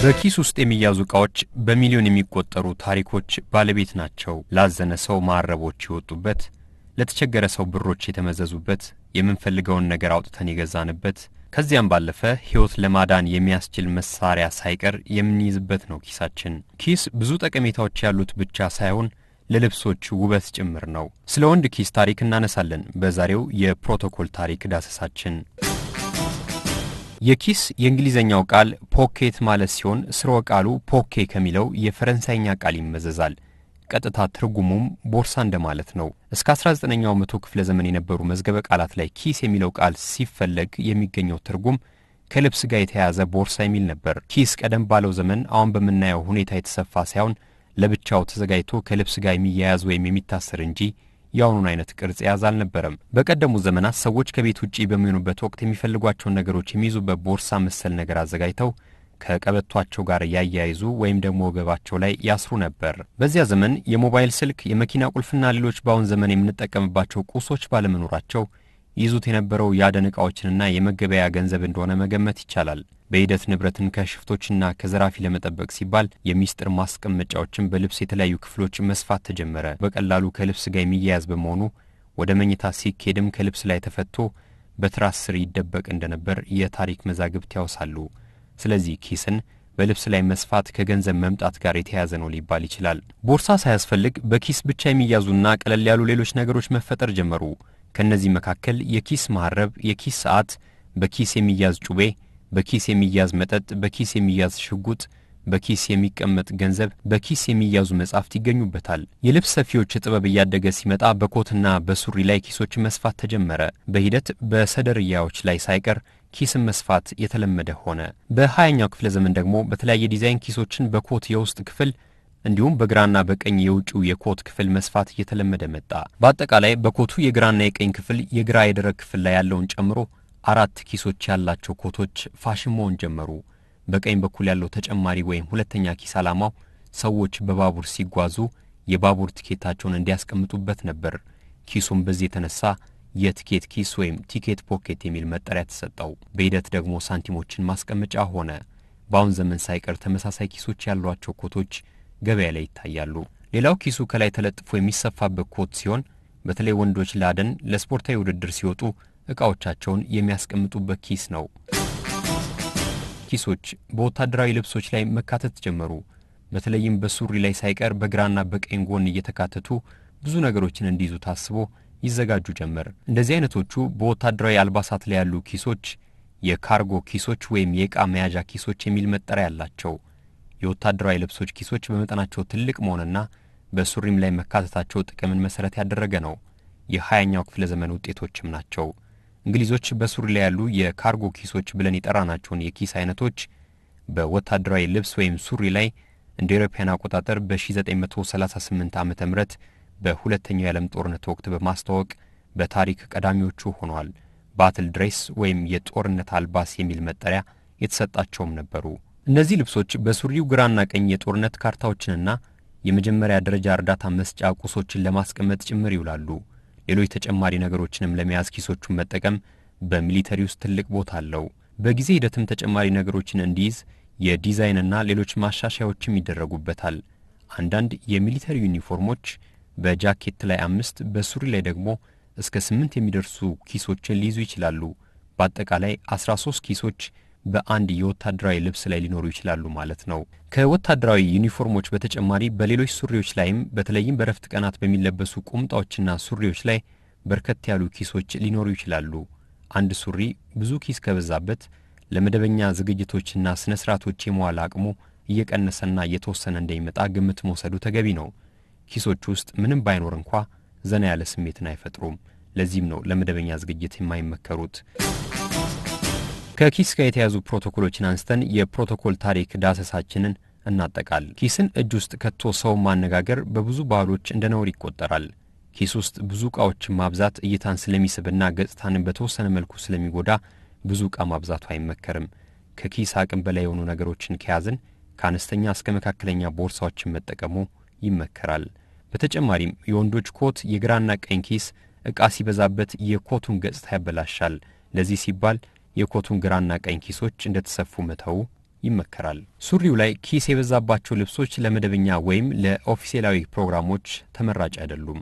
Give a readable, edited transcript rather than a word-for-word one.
በኪስ ውስጥ የሚያዙ ዕቃዎች በሚሊዮን የሚቆጠሩ ታሪኮች ባለቤት ናቸው። ላዘነ ሰው ማረቦች ይወጡበት፣ ለተቸገረ ሰው ብሮች የተመዘዙበት፣ የምንፈልገውን ነገር አውጥተን የገዛንበት፣ ከዚያም ባለፈ ሕይወት ለማዳን የሚያስችል መሳሪያ ሳይቀር የምንይዝበት ነው ኪሳችን። ኪስ ብዙ ጠቀሜታዎች ያሉት ብቻ ሳይሆን ለልብሶች ውበት ጭምር ነው። ስለ ወንድ ኪስ ታሪክ እናነሳለን በዛሬው የፕሮቶኮል ታሪክ ዳሰሳችን። የኪስ የእንግሊዘኛው ቃል ፖኬት ማለት ሲሆን ስርወ ቃሉ ፖኬ ከሚለው የፈረንሳይኛ ቃል ይመዘዛል። ቀጥታ ትርጉሙም ቦርሳ እንደማለት ነው። እስከ 19ኛው መቶ ክፍለ ዘመን የነበሩ መዝገበ ቃላት ላይ ኪስ የሚለው ቃል ሲፈለግ የሚገኘው ትርጉም ከልብስ ጋር የተያያዘ ቦርሳ የሚል ነበር። ኪስ ቀደም ባለው ዘመን አሁን በመናየው ሁኔታ የተሰፋ ሳይሆን ለብቻው ተዘጋጅቶ ከልብስ ጋር የሚያያዝ ወይም የሚታሰር እንጂ ያውኑን አይነት ቅርጽ ያዝ አልነበረም። በቀደሙ ዘመናት ሰዎች ከቤት ውጪ በሚሆኑበት ወቅት የሚፈልጓቸውን ነገሮች የሚይዙበት ቦርሳ መሰል ነገር አዘጋጅተው ከቀበቷቸው ጋር ያያይዙ ወይም ደግሞ ወገባቸው ላይ ያስሩ ነበር። በዚያ ዘመን የሞባይል ስልክ፣ የመኪና ቁልፍና ሌሎች በአሁን ዘመን የምንጠቀምባቸው ቁሶች ባለመኖራቸው ይዙት የነበረው ያደን ዕቃዎችንና የመገበያ ገንዘብ እንደሆነ መገመት ይቻላል። በሂደት ንብረትን ከሽፍቶችና ከዘራፊ ለመጠበቅ ሲባል የሚስጥር ማስቀመጫዎችን በልብስ የተለያዩ ክፍሎች መስፋት ተጀመረ። በቀላሉ ከልብስ ጋር የሚያያዝ በመሆኑ ወደ መኝታ ሲኬድም ከልብስ ላይ ተፈቶ በትራስ ስር ይደበቅ እንደነበር የታሪክ መዛግብት ያወሳሉ። ስለዚህ ኪስን በልብስ ላይ መስፋት ከገንዘብ መምጣት ጋር የተያያዘ ነው ሊባል ይችላል። ቦርሳ ሳያስፈልግ በኪስ ብቻ የሚያዙና ቀለል ያሉ ሌሎች ነገሮች መፈጠር ጀመሩ። ከነዚህ መካከል የኪስ መሐረብ፣ የኪስ ሰዓት፣ በኪስ የሚያዝ ጩቤ፣ በኪስ የሚያዝ መጠጥ፣ በኪስ የሚያዝ ሽጉጥ፣ በኪስ የሚቀመጥ ገንዘብ፣ በኪስ የሚያዙ መጻሕፍት ይገኙበታል። የልብስ ሰፊዎች ጥበብ እያደገ ሲመጣ በኮትና በሱሪ ላይ ኪሶች መስፋት ተጀመረ። በሂደት በሰደርያዎች ላይ ሳይቀር ኪስን መስፋት የተለመደ ሆነ። በ20ኛው ክፍለ ዘመን ደግሞ በተለያየ ዲዛይን ኪሶችን በኮት የውስጥ ክፍል እንዲሁም በግራና በቀኝ የውጭው የኮት ክፍል መስፋት እየተለመደ መጣ። በአጠቃላይ በኮቱ የግራና የቀኝ ክፍል የግራ የደረት ክፍል ላይ ያለውን ጨምሮ 4 ኪሶች ያላቸው ኮቶች ፋሽን መሆን ጀመሩ። በቀኝ በኩል ያለው ተጨማሪ ወይም ሁለተኛ ኪስ ዓላማው ሰዎች በባቡር ሲጓዙ የባቡር ቲኬታቸውን እንዲያስቀምጡበት ነበር። ኪሱም በዚህ የተነሳ የቲኬት ኪስ ወይም ቲኬት ፖኬት የሚል መጠሪያ ተሰጠው። በሂደት ደግሞ ሳንቲሞችን ማስቀመጫ ሆነ። በአሁን ዘመን ሳይቀር ተመሳሳይ ኪሶች ያሏቸው ኮቶች ገበያ ላይ ይታያሉ። ሌላው ኪሱ ከላይ ተለጥፎ የሚሰፋበት ኮት ሲሆን በተለይ ወንዶች ለአደን ለስፖርታዊ ውድድር ሲወጡ ዕቃዎቻቸውን የሚያስቀምጡበት ኪስ ነው። ኪሶች በወታደራዊ ልብሶች ላይ መካተት ጀመሩ። በተለይም በሱሪ ላይ ሳይቀር በግራና በቀኝ ጎን እየተካተቱ ብዙ ነገሮችን እንዲይዙ ታስቦ ይዘጋጁ ጀመር። እንደዚህ አይነቶቹ በወታደራዊ አልባሳት ላይ ያሉ ኪሶች የካርጎ ኪሶች ወይም የዕቃ መያዣ ኪሶች የሚል መጠሪያ ያላቸው። የወታደራዊ ልብሶች ኪሶች በመጠናቸው ትልቅ መሆንና በሱሪም ላይ መካተታቸው ጥቅምን መሰረት ያደረገ ነው። የ20ኛው ክፍለ ዘመን ውጤቶችም ናቸው። እንግሊዞች በሱሪ ላይ ያሉ የካርጎ ኪሶች ብለን የጠራናቸውን የኪስ አይነቶች በወታደራዊ ልብስ ወይም ሱሪ ላይ እንደ አውሮፓውያን አቆጣጠር በ1938 ዓመተ ምህረት በሁለተኛው የዓለም ጦርነት ወቅት በማስተዋወቅ በታሪክ ቀዳሚዎቹ ሆነዋል። ባትል ድሬስ ወይም የጦርነት አልባስ የሚል መጠሪያ የተሰጣቸውም ነበሩ። እነዚህ ልብሶች በሱሪው ግራና ቀኝ የጦርነት ካርታዎችንና የመጀመሪያ ደረጃ እርዳታ መስጫ ቁሶችን ለማስቀመጥ ጭምር ይውላሉ። ሌሎች ተጨማሪ ነገሮችንም ለመያዝ ኪሶቹን መጠቀም በሚሊተሪ ውስጥ ትልቅ ቦታ አለው። በጊዜ ሂደትም ተጨማሪ ነገሮችን እንዲይዝ የዲዛይንና ሌሎች ማሻሻያዎችም ይደረጉበታል። አንዳንድ የሚሊተሪ ዩኒፎርሞች በጃኬት ላይ 5 በሱሪ ላይ ደግሞ እስከ 8 የሚደርሱ ኪሶችን ሊይዙ ይችላሉ። በአጠቃላይ 13 ኪሶች በአንድ የወታደራዊ ልብስ ላይ ሊኖሩ ይችላሉ ማለት ነው። ከወታደራዊ ዩኒፎርሞች በተጨማሪ በሌሎች ሱሪዎች ላይም በተለይም በረፍት ቀናት በሚለበሱ ቁምጣዎችና ሱሪዎች ላይ በርከት ያሉ ኪሶች ሊኖሩ ይችላሉ። አንድ ሱሪ ብዙ ኪስ ከበዛበት ለመደበኛ ዝግጅቶችና ስነ ስርዓቶች የመዋል አቅሙ እየቀነሰና እየተወሰነ እንደሚመጣ ግምት መውሰዱ ተገቢ ነው። ኪሶች ውስጥ ምንም ባይኖር እንኳ ዘና ያለ ስሜትን አይፈጥሩም። ለዚህም ነው ለመደበኛ ዝግጅት የማይመከሩት። ከኪስ ጋር የተያዙ ፕሮቶኮሎችን አንስተን የፕሮቶኮል ታሪክ ዳሰሳችንን እናጠቃል። ኪስን እጅ ውስጥ ከቶ ሰው ማነጋገር በብዙ ባህሎች እንደ ነውር ይቆጠራል። ኪስ ውስጥ ብዙ ዕቃዎችን ማብዛት እይታን ስለሚስብና ገጽታን በተወሰነ መልኩ ስለሚጎዳ ብዙ ዕቃ ማብዛቱ አይመከርም። ከኪስ አቅም በላይ የሆኑ ነገሮችን ከያዝን ከአነስተኛ እስከ መካከለኛ ቦርሳዎችን መጠቀሙ ይመከራል። በተጨማሪም የወንዶች ኮት የግራና ቀኝ ኪስ ዕቃ ሲበዛበት የኮቱን ገጽታ ያበላሻል። ለዚህ ሲባል የኮቱን ግራና ቀኝ ኪሶች እንደተሰፉ መተው ይመከራል። ሱሪው ላይ ኪስ የበዛባቸው ልብሶች ለመደበኛ ወይም ለኦፊሴላዊ ፕሮግራሞች ተመራጭ አይደሉም።